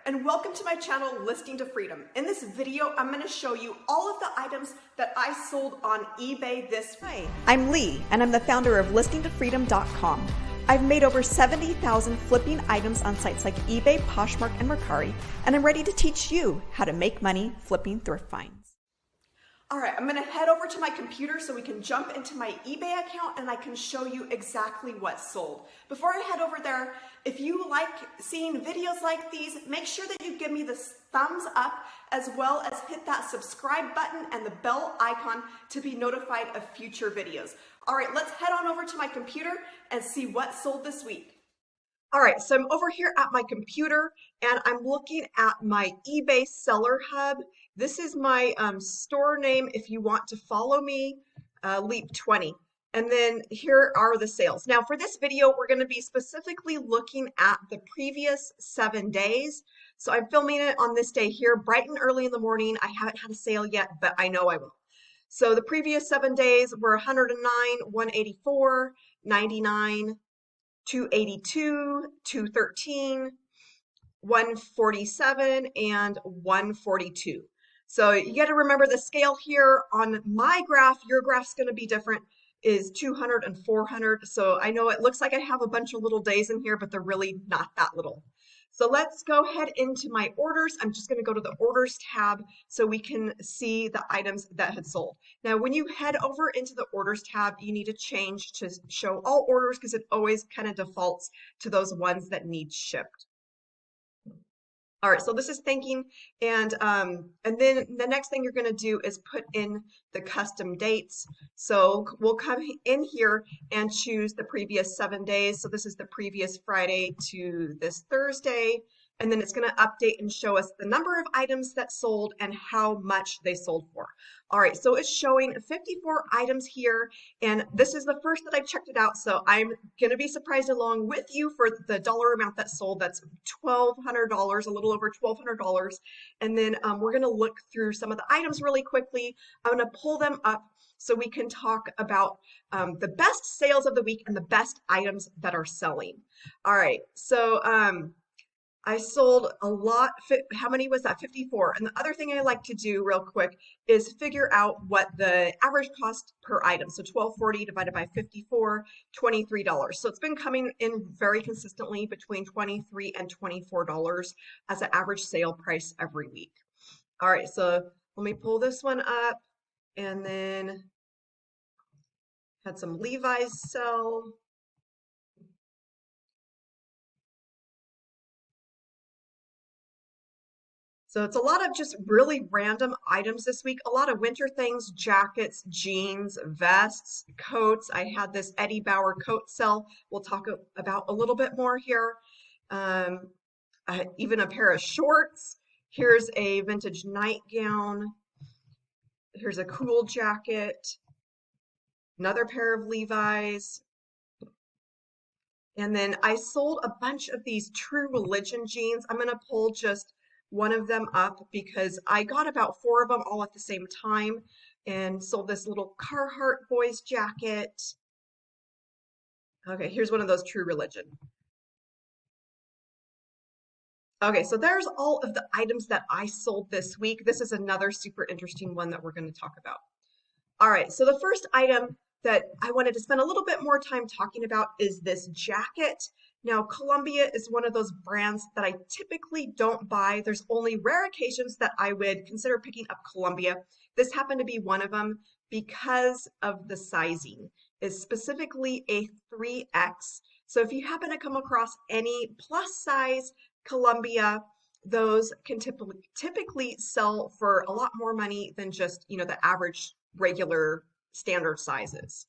and welcome to my channel, Listing to Freedom. In this video, I'm going to show you all of the items that I sold on eBay this week. Hi, I'm Lee, and I'm the founder of listingtofreedom.com. I've made over 70,000 flipping items on sites like eBay, Poshmark, and Mercari, and I'm ready to teach you how to make money flipping thrift finds. All right, I'm going to head over to my computer so we can jump into my eBay account and I can show you exactly what sold. Before I head over there, if you like seeing videos like these, make sure that you give me the thumbs up as well as hit that subscribe button and the bell icon to be notified of future videos. All right, let's head on over to my computer and see what sold this week. All right, so I'm over here at my computer and I'm looking at my eBay Seller Hub. This is my store name if you want to follow me, Leap20. And then here are the sales. Now for this video, we're gonna be specifically looking at the previous 7 days. So I'm filming it on this day here, bright and early in the morning. I haven't had a sale yet, but I know I will. So the previous 7 days were 109, 184, 99, 282, 213, 147, and 142. So you got to remember the scale here on my graph, your graph's going to be different, is 200 and 400. So I know it looks like I have a bunch of little days in here, but they're really not that little. So let's go ahead into my orders. I'm just going to go to the orders tab so we can see the items that had sold. Now, when you head over into the orders tab, you need to change to show all orders because it always kind of defaults to those ones that need shipped. All right, so this is thinking, and then the next thing you're going to do is put in the custom dates. So we'll come in here and choose the previous 7 days. So this is the previous Friday to this Thursday, and then it's going to update and show us the number of items that sold and how much they sold for. All right, so it's showing 54 items here, and this is the first that I've checked it out, so I'm going to be surprised along with you for the dollar amount that sold. That's $1,200, a little over $1,200, and then we're going to look through some of the items really quickly. I'm going to pull them up so we can talk about the best sales of the week and the best items that are selling. All right, so I sold a lot. How many was that? 54. And the other thing I like to do real quick is figure out what the average cost per item. So $12.40 divided by 54, $23. So it's been coming in very consistently between $23 and $24 as an average sale price every week. All right, so let me pull this one up, and then had some Levi's sell. So it's a lot of just really random items this week. A lot of winter things, jackets, jeans, vests, coats. I had this Eddie Bauer coat sell. We'll talk about a little bit more here. Even a pair of shorts. Here's a vintage nightgown. Here's a cool jacket. Another pair of Levi's. And then I sold a bunch of these True Religion jeans. I'm going to pull just one of them up because I got about 4 of them all at the same time and sold this little Carhartt boys jacket. Okay, here's one of those True Religion. Okay, so there's all of the items that I sold this week. This is another super interesting one that we're going to talk about. All right, so the first item that I wanted to spend a little bit more time talking about is this jacket. Now, Columbia is one of those brands that I typically don't buy. There's only rare occasions that I would consider picking up Columbia. This happened to be one of them because of the sizing. It's specifically a 3X. So if you happen to come across any plus size Columbia, those can typically sell for a lot more money than just, the average regular standard sizes.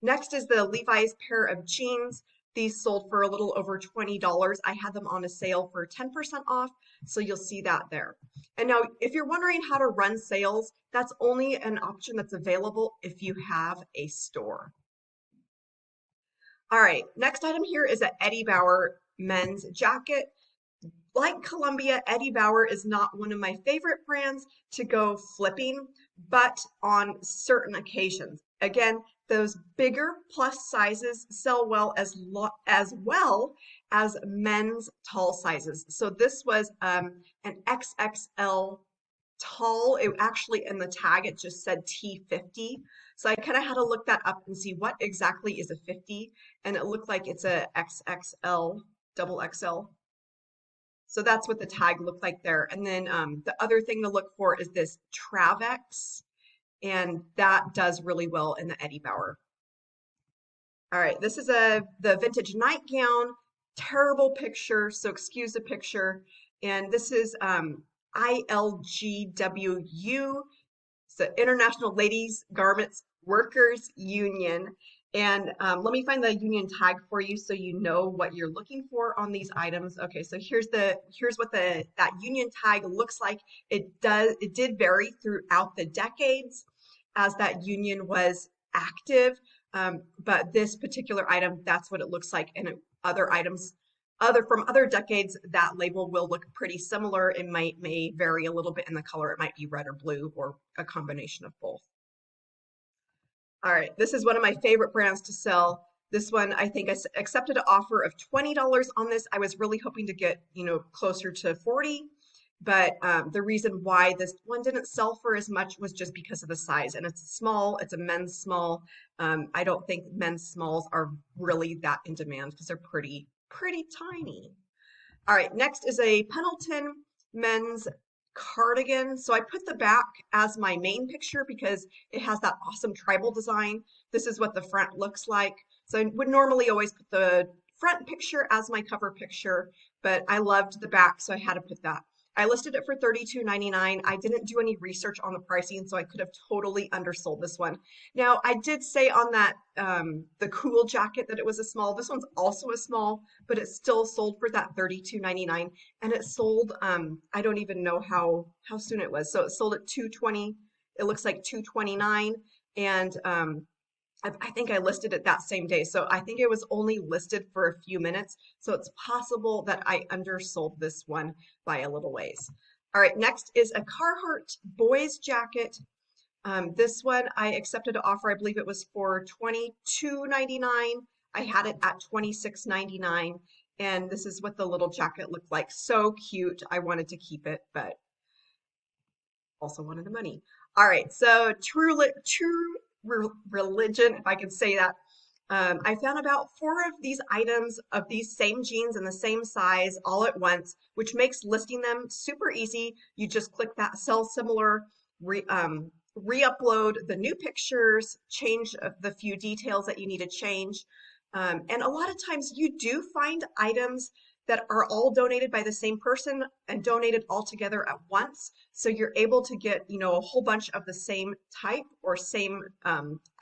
Next is the Levi's pair of jeans. These sold for a little over $20. I had them on a sale for 10% off, so you'll see that there. And now, if you're wondering how to run sales, that's only an option that's available if you have a store. All right, next item here is an Eddie Bauer men's jacket. Like Columbia, Eddie Bauer is not one of my favorite brands to go flipping, but on certain occasions. Again, those bigger plus sizes sell well as well as men's tall sizes. So this was an XXL tall. It actually in the tag it just said T50. So I kind of had to look that up and see what exactly is a 50, and it looked like it's a XXL, double XL. So that's what the tag looked like there. And then the other thing to look for is this Travex, and that does really well in the Eddie Bauer. All right, this is the vintage nightgown. Terrible picture, so excuse the picture. And this is ILGWU. It's the International Ladies Garments Workers Union. And let me find the union tag for you so you know what you're looking for on these items. Okay, so here's what that union tag looks like. It did vary throughout the decades as that union was active. But this particular item, that's what it looks like. And other items, from other decades, that label will look pretty similar. It may vary a little bit in the color. It might be red or blue or a combination of both. All right, this is one of my favorite brands to sell. This one, I think I accepted an offer of $20 on this. I was really hoping to get, closer to 40, but the reason why this one didn't sell for as much was just because of the size. And it's small, it's a men's small. I don't think men's smalls are really that in demand because they're pretty tiny. All right, next is a Pendleton men's cardigan. So I put the back as my main picture because it has that awesome tribal design. This is what the front looks like. So I would normally always put the front picture as my cover picture, but I loved the back, so I had to put that. I listed it for $32.99. I didn't do any research on the pricing, so I could have totally undersold this one. Now, I did say on that the cool jacket that it was a small. This one's also a small, but it still sold for that $32.99, and it sold. I don't even know how soon it was. So it sold at $220. It looks like $229, and I think I listed it that same day. So I think it was only listed for a few minutes. So it's possible that I undersold this one by a little ways. All right, next is a Carhartt boys jacket. This one I accepted an offer. I believe it was for $22.99. I had it at $26.99. And this is what the little jacket looked like. So cute. I wanted to keep it, but also wanted the money. All right, so True Religion, if I can say that. I found about 4 of these items of these same jeans in the same size all at once, which makes listing them super easy. You just click that sell similar, re-upload the new pictures, change the few details that you need to change. And a lot of times you do find items that are all donated by the same person and donated all together at once. So you're able to get, a whole bunch of the same type or same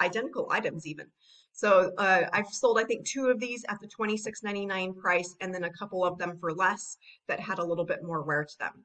identical items even. So I've sold, I think, 2 of these at the $26.99 price, and then a couple of them for less that had a little bit more wear to them.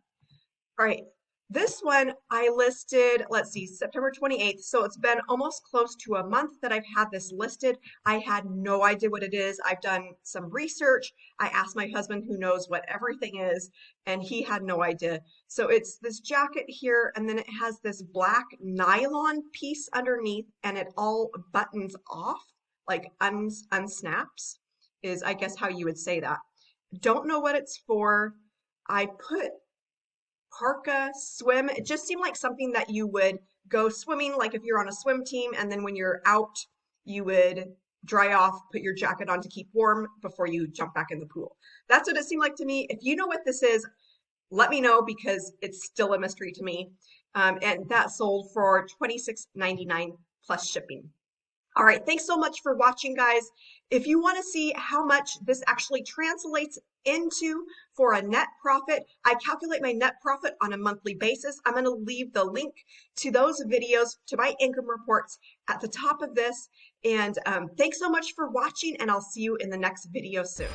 All right. This one I listed, let's see, September 28th. So it's been almost close to a month that I've had this listed. I had no idea what it is. I've done some research. I asked my husband who knows what everything is, and he had no idea. So it's this jacket here, and then it has this black nylon piece underneath, and it all buttons off, like unsnaps, is I guess how you would say that. Don't know what it's for. I put parka, swim. It just seemed like something that you would go swimming, like if you're on a swim team, and then when you're out, you would dry off, put your jacket on to keep warm before you jump back in the pool. That's what it seemed like to me. If you know what this is, let me know because it's still a mystery to me. And that sold for $26.99 plus shipping. All right, thanks so much for watching, guys. If you want to see how much this actually translates into for a net profit, I calculate my net profit on a monthly basis. I'm going to leave the link to those videos, to my income reports at the top of this. And thanks so much for watching, and I'll see you in the next video soon.